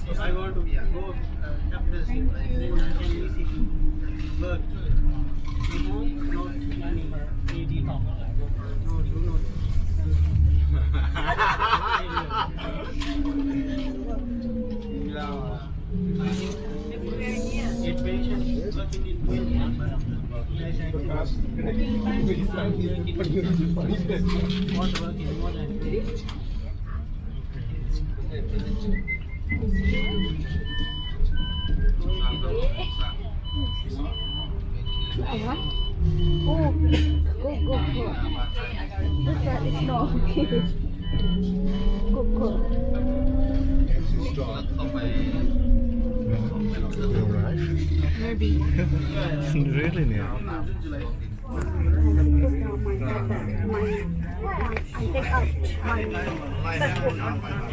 If I want to go depressing, then I can easily work. Not money. No, do not. Get patient, working in what work is more than Oh, go. This one is not okay. Go. Maybe. Really near. I take out my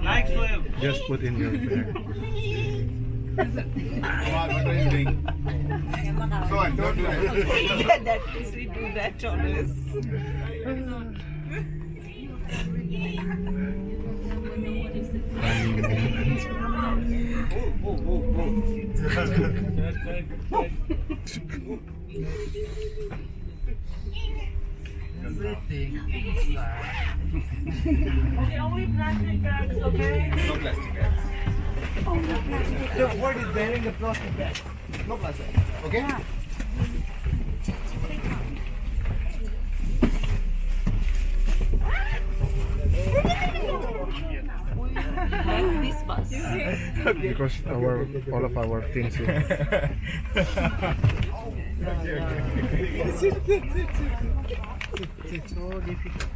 like swim. Just put in your bag. Go on, don't do that. Yeah, that is, we do that always. Everything inside. Okay, only plastic bags, okay? No plastic bags. The word is bearing the plastic bag. No plastic. Okay? This bus. Because all of our things here. It's so difficult.